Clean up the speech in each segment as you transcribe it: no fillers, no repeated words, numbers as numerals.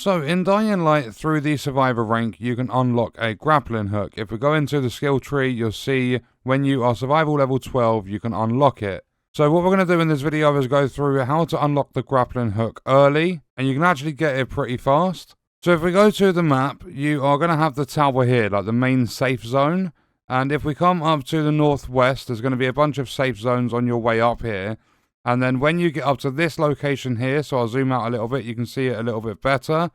So in Dying Light, through the Survivor rank, you can unlock a grappling hook. If we go into the skill tree, you'll see when you are survival level 12, you can unlock it. So what we're going to do in this video is go through how to unlock the grappling hook early, and you can actually get it pretty fast. So if we go to the map, you are going to have the tower here, like the main safe zone. And if we come up to the northwest, there's going to be a bunch of safe zones on your way up here. And then when you get up to this location here, so I'll zoom out a little bit, you can see it a little bit better.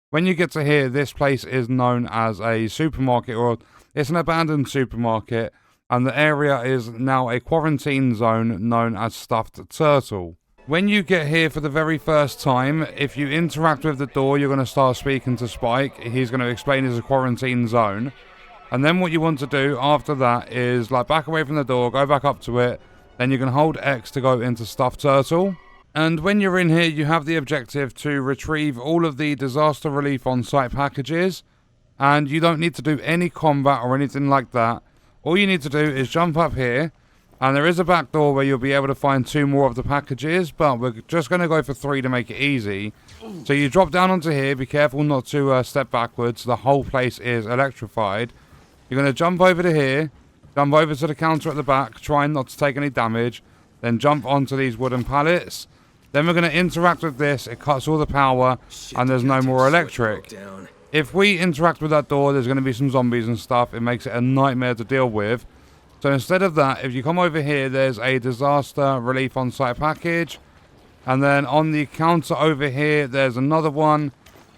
When you get to here, this place is known as a supermarket, or it's an abandoned supermarket. And the area is now a quarantine zone known as Stuffed Turtle. When you get here for the very first time, if you interact with the door, you're going to start speaking to Spike. He's going to explain it's a quarantine zone. And then what you want to do after that is like back away from the door, go back up to it. Then you can hold X to go into Stuffed Turtle. And when you're in here, you have the objective to retrieve all of the disaster relief on-site packages. And you don't need to do any combat or anything like that. All you need to do is jump up here. And there is a back door where you'll be able to find 2 more of the packages. But we're just going to go for 3 to make it easy. So you drop down onto here. Be careful not to step backwards. The whole place is electrified. You're going to jump over to here. Jump over to the counter at the back, trying not to take any damage. Then jump onto these wooden pallets. Then we're going to interact with this. It cuts all the power, and there's no more electric. If we interact with that door, there's going to be some zombies and stuff. It makes it a nightmare to deal with. So instead of that, if you come over here, there's a disaster relief on-site package. And then on the counter over here, there's another one.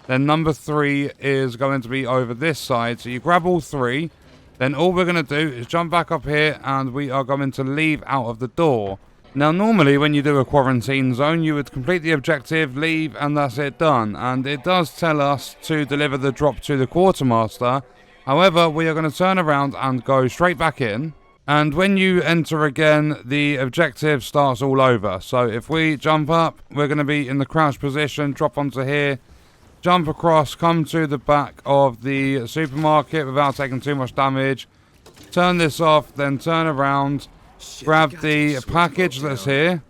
Then number 3 is going to be over this side. So you grab all 3. Then all we're going to do is jump back up here, and we are going to leave out of the door. Now normally when you do a quarantine zone, you would complete the objective, leave, and that's it done. And it does tell us to deliver the drop to the quartermaster. However, we are going to turn around and go straight back in. And when you enter again, the objective starts all over. So if we jump up, we're going to be in the crouch position, drop onto here. Jump across, come to the back of the supermarket without taking too much damage. Turn this off, then turn around. Grab the package that's here.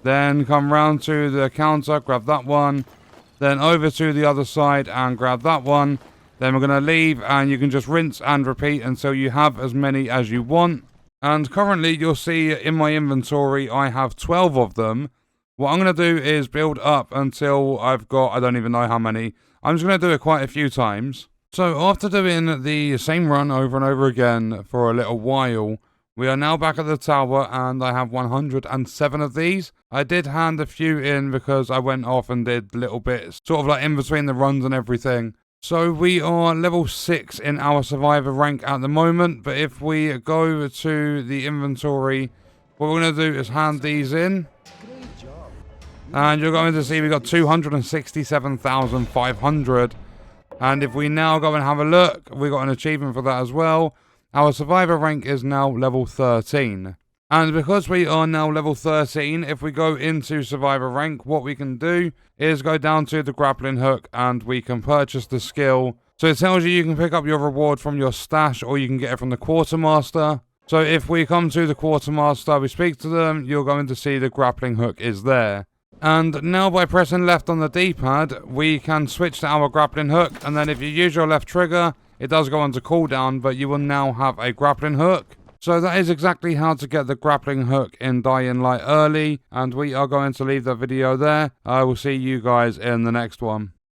Then come round to the counter, grab that one. Then over to the other side and grab that one. Then we're going to leave, and you can just rinse and repeat until you have as many as you want. And currently you'll see in my inventory I have 12 of them. What I'm going to do is build up until I've got, I don't even know how many. I'm just going to do it quite a few times. So after doing the same run over and over again for a little while, we are now back at the tower, and I have 107 of these. I did hand a few in because I went off and did little bits, sort of like in between the runs and everything. So we are level 6 in our survivor rank at the moment, but if we go to the inventory, what we're going to do is hand these in. And you're going to see we got 267,500. And if we now go and have a look, we got an achievement for that as well. Our survivor rank is now level 13. And because we are now level 13, if we go into survivor rank, what we can do is go down to the grappling hook, and we can purchase the skill. So it tells you can pick up your reward from your stash, or you can get it from the quartermaster. So if we come to the quartermaster, we speak to them, you're going to see the grappling hook is there. And now by pressing left on the D-pad, we can switch to our grappling hook. And then if you use your left trigger, it does go on to cooldown, but you will now have a grappling hook. So that is exactly how to get the grappling hook in Dying Light early. And we are going to leave the video there. I will see you guys in the next one.